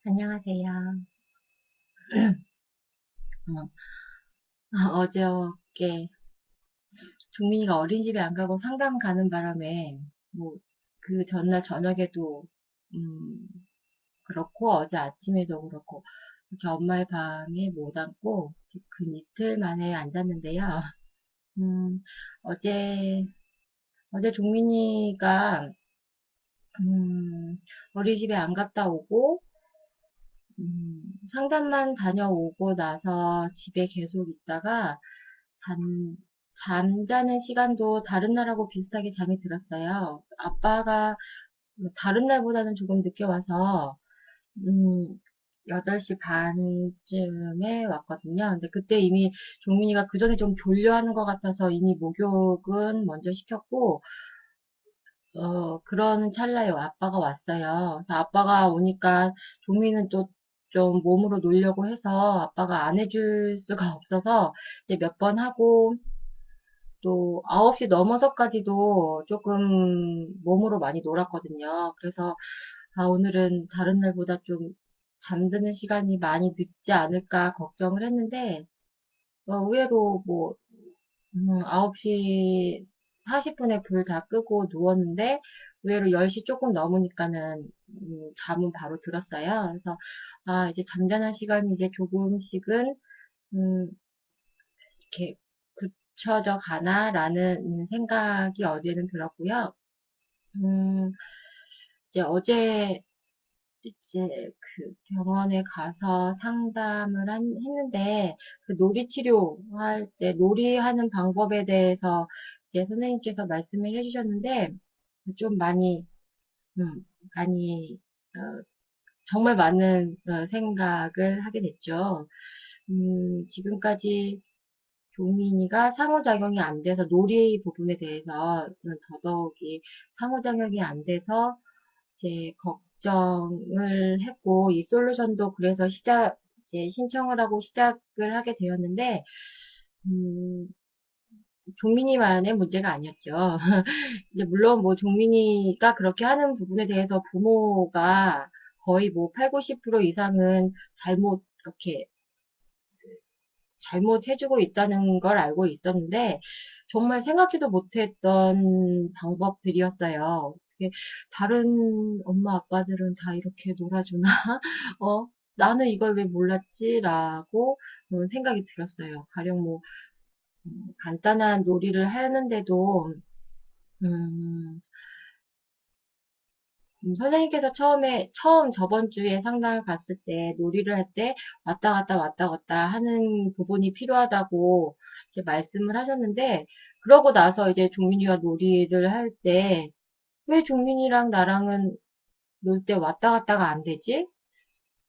안녕하세요. 어저께 종민이가 어린이집에 안 가고 상담 가는 바람에 뭐 그 전날 저녁에도 음 그렇고 어제 아침에도 그렇고 이렇게 엄마의 방에 못 앉고 그 이틀 만에 앉았는데요. 음 어제 어제 종민이가 어린이집에 안 갔다 오고 상담만 다녀오고 나서 집에 계속 있다가 잠, 잠자는 시간도 다른 날하고 비슷하게 잠이 들었어요. 아빠가 다른 날보다는 조금 늦게 와서, 음, 8시 반쯤에 왔거든요. 근데 그때 이미 종민이가 그 전에 좀 졸려하는 것 같아서 이미 목욕은 먼저 시켰고, 그런 찰나에 아빠가 왔어요. 그래서 아빠가 오니까 종민은 또 좀 몸으로 놀려고 해서 아빠가 안 해줄 수가 없어서 이제 몇 번 하고 또 9시 넘어서까지도 조금 몸으로 많이 놀았거든요. 그래서 아, 오늘은 다른 날보다 좀 잠드는 시간이 많이 늦지 않을까 걱정을 했는데 의외로 뭐 9시 40분에 불 다 끄고 누웠는데 의외로 10시 조금 넘으니까는 잠은 바로 들었어요. 그래서 아, 이제 잠자는 시간이 이제 조금씩은 음, 이렇게 굳혀져 가나라는 생각이 어제는 들었고요. 음, 이제 어제 이제 그 병원에 가서 상담을 했는데 그 놀이 치료할 때 놀이하는 방법에 대해서 이제 선생님께서 말씀을 해주셨는데 좀 음, 많이 정말 많은 생각을 하게 됐죠. 지금까지 종민이가 상호작용이 안 돼서 놀이 부분에 대해서는 더더욱이 상호작용이 안 돼서 이제 걱정을 했고 이 솔루션도 그래서 이제 신청을 하고 시작을 하게 되었는데 음, 종민이만의 문제가 아니었죠. 이제 물론 뭐 종민이가 그렇게 하는 부분에 대해서 부모가 거의 뭐 8, 90% 이상은 이렇게 잘못해주고 있다는 걸 알고 있었는데 정말 생각지도 못했던 방법들이었어요. 어떻게 다른 엄마 아빠들은 다 이렇게 놀아주나? 어, 나는 이걸 왜 몰랐지라고 생각이 들었어요. 가령 뭐 간단한 놀이를 하는데도 음, 선생님께서 처음 저번 주에 상담을 갔을 때 놀이를 할 때 왔다 갔다 왔다 갔다 하는 부분이 필요하다고 이제 말씀을 하셨는데, 그러고 나서 이제 종민이와 놀이를 할 때, 왜 종민이랑 나랑은 놀 때 왔다 갔다가 안 되지?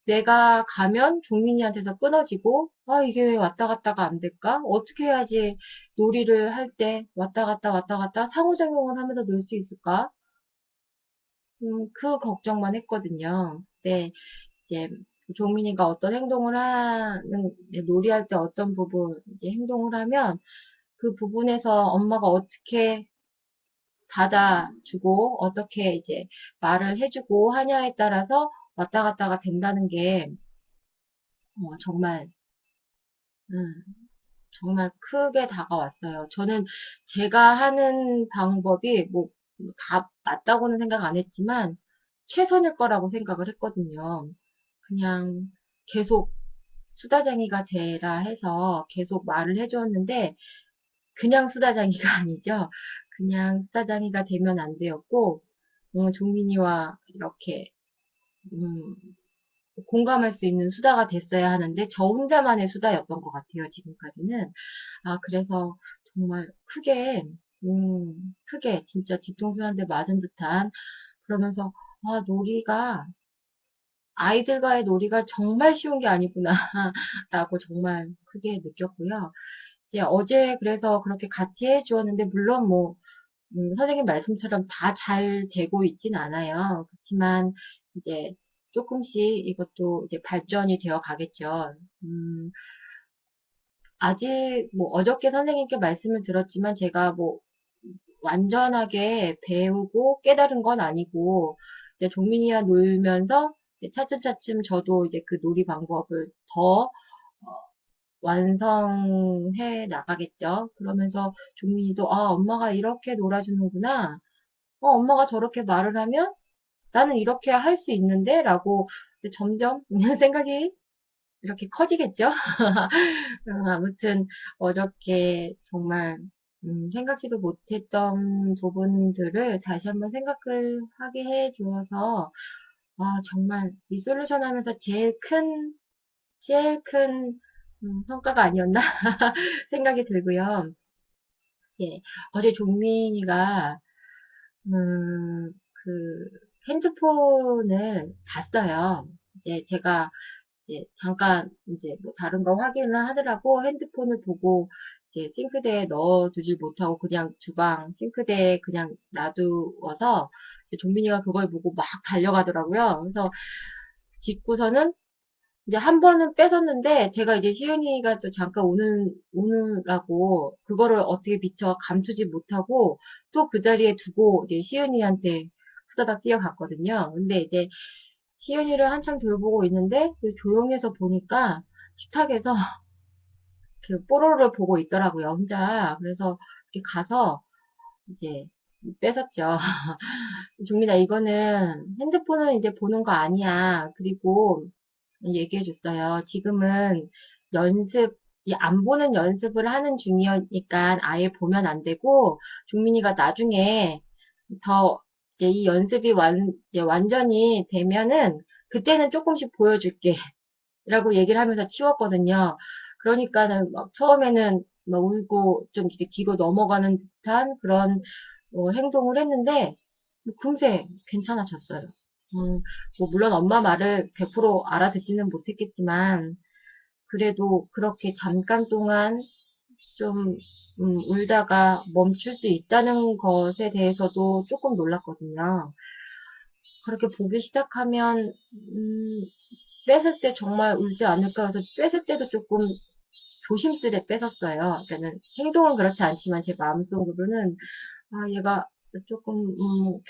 내가 가면 종민이한테서 끊어지고, 아, 이게 왜 왔다 갔다가 안 될까? 어떻게 해야지 놀이를 할 때 왔다 갔다 왔다 갔다 상호작용을 하면서 놀 수 있을까? 그 걱정만 했거든요. 근데 이제 종민이가 어떤 행동을 이제 놀이할 때 어떤 부분 이제 행동을 하면 그 부분에서 엄마가 어떻게 받아주고 어떻게 이제 말을 해주고 하냐에 따라서 왔다 갔다가 된다는 게 정말 음, 정말 크게 다가왔어요. 저는 제가 하는 방법이 뭐 다 맞다고는 생각 안 했지만 최선일 거라고 생각을 했거든요. 그냥 계속 수다쟁이가 되라 해서 계속 말을 해주었는데 그냥 수다쟁이가 아니죠. 그냥 수다쟁이가 되면 안 되었고 종민이와 이렇게 음, 공감할 수 있는 수다가 됐어야 하는데 저 혼자만의 수다였던 것 같아요. 지금까지는. 아, 그래서 정말 크게 진짜 뒤통수 한 대 맞은 듯한 그러면서 아, 아이들과의 놀이가 정말 쉬운 게 아니구나 라고 정말 크게 느꼈고요. 이제 어제 그래서 그렇게 같이 해주었는데 물론 뭐 선생님 말씀처럼 다 잘 되고 있진 않아요. 그렇지만 이제 조금씩 이것도 이제 발전이 되어 가겠죠. 아직 뭐 어저께 선생님께 말씀을 들었지만 제가 뭐 완전하게 배우고 깨달은 건 아니고 이제 종민이와 놀면서 이제 차츰차츰 저도 이제 그 놀이 방법을 더 완성해 나가겠죠. 그러면서 종민이도, 아, 엄마가 이렇게 놀아주는구나. 엄마가 저렇게 말을 하면 나는 이렇게 할 수 있는데? 라고 점점 생각이 이렇게 커지겠죠? 아무튼 어저께 정말 생각지도 못했던 부분들을 다시 한번 생각을 하게 해주어서 정말 이 솔루션 하면서 제일 큰 성과가 아니었나 생각이 들고요. 예, 어제 종민이가 그 핸드폰을 봤어요. 이제 제가 이제 잠깐 이제 뭐 다른 거 확인을 하느라고 핸드폰을 보고 이제 싱크대에 넣어두질 못하고 그냥 주방 싱크대에 그냥 놔두어서 이제 종민이가 그걸 보고 막 달려가더라고요. 그래서 짓고서는 이제 한 번은 뺏었는데 제가 이제 시은이가 또 잠깐 오느라고 그거를 어떻게 미처 감추지 못하고 또 그 자리에 두고 이제 시은이한테 후다닥 뛰어갔거든요. 근데 이제 시은이를 한참 돌보고 있는데 조용해서 보니까 식탁에서 그 뽀로로를 보고 있더라고요, 혼자. 그래서 이렇게 가서 이제 뺏었죠. 종민아, 이거는 핸드폰은 이제 보는 거 아니야. 그리고 얘기해 줬어요. 지금은 연습, 안 보는 연습을 하는 중이니까 아예 보면 안 되고, 종민이가 나중에 더 이제 이 연습이 이제 완전히 되면은 그때는 조금씩 보여줄게. 라고 얘기를 하면서 치웠거든요. 그러니까는 막 처음에는 막 울고 좀 이렇게 뒤로 넘어가는 듯한 그런 행동을 했는데 금세 괜찮아졌어요. 뭐 물론 엄마 말을 100% 알아듣지는 못했겠지만 그래도 그렇게 잠깐 동안 좀 울다가 멈출 수 있다는 것에 대해서도 조금 놀랐거든요. 그렇게 보기 시작하면 뺏을 때 정말 울지 않을까 해서 뺏을 때도 조금 조심스레 뺏었어요. 그러니까는 행동은 그렇지 않지만 제 마음속으로는 얘가 조금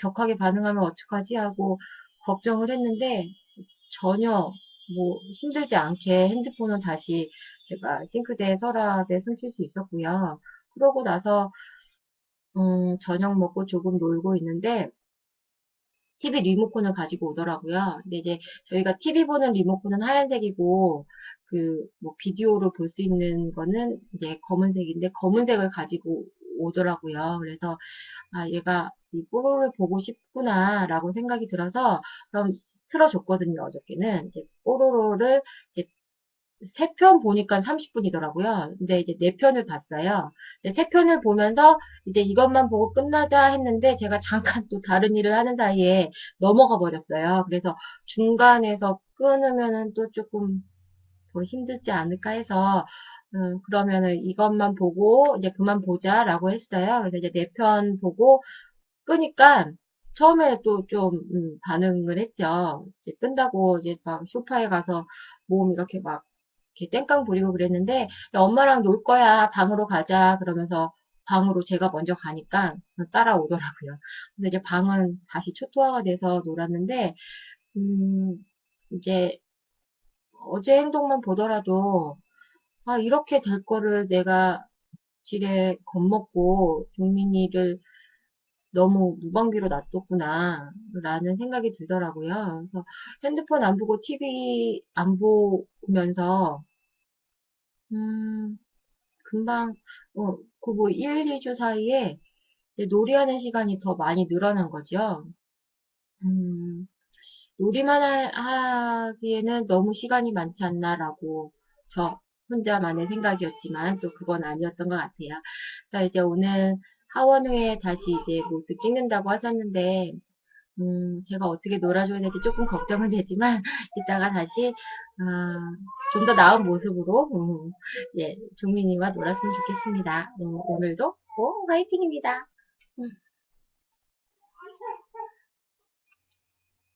격하게 반응하면 어떡하지 하고 걱정을 했는데 전혀 뭐 힘들지 않게 핸드폰은 다시 제가 싱크대 서랍에 숨길 수 있었고요. 그러고 나서 저녁 먹고 조금 놀고 있는데 TV 리모컨을 가지고 오더라고요. 근데 이제 저희가 TV 보는 리모컨은 하얀색이고 그 뭐 비디오로 볼 수 있는 거는 이제 검은색인데 검은색을 가지고 오더라고요. 그래서 얘가 이 뽀로로를 보고 싶구나라고 생각이 들어서 그럼 틀어줬거든요. 어저께는 이제 뽀로로를 이제 3편 보니까 30분이더라고요. 근데 이제 4편을 봤어요. 3편을 보면서 이제 이것만 보고 끝나자 했는데 제가 잠깐 또 다른 일을 하는 사이에 넘어가 버렸어요. 그래서 중간에서 끊으면은 또 조금 더 힘들지 않을까 해서 그러면은 이것만 보고 이제 그만 보자라고 했어요. 그래서 이제 4편 보고 끄니까 처음에 또 좀 반응을 했죠. 이제 끈다고 이제 막 소파에 가서 몸 이렇게 막 이렇게 땡깡 부리고 그랬는데 야, 엄마랑 놀 거야. 방으로 가자. 그러면서 방으로 제가 먼저 가니까 따라오더라고요. 근데 이제 방은 다시 초토화가 돼서 놀았는데 음, 이제 어제 행동만 보더라도 이렇게 될 거를 내가 지레 겁먹고 종민이를 너무 무방비로 놔뒀구나 라는 생각이 들더라고요. 그래서 핸드폰 안 보고 TV 안 보면서 음, 금방 그 뭐 1, 2주 사이에 이제 놀이하는 시간이 더 많이 늘어난 거죠. 음, 놀이만 하기에는 너무 시간이 많지 않나라고 저 혼자만의 생각이었지만 또 그건 아니었던 것 같아요. 자, 이제 오늘 하원 후에 다시 이제 모습 찍는다고 하셨는데 제가 어떻게 놀아줘야 될지 조금 걱정은 되지만 이따가 다시 좀 더 나은 모습으로 예, 종민이와 놀았으면 좋겠습니다. 오늘도 화이팅입니다.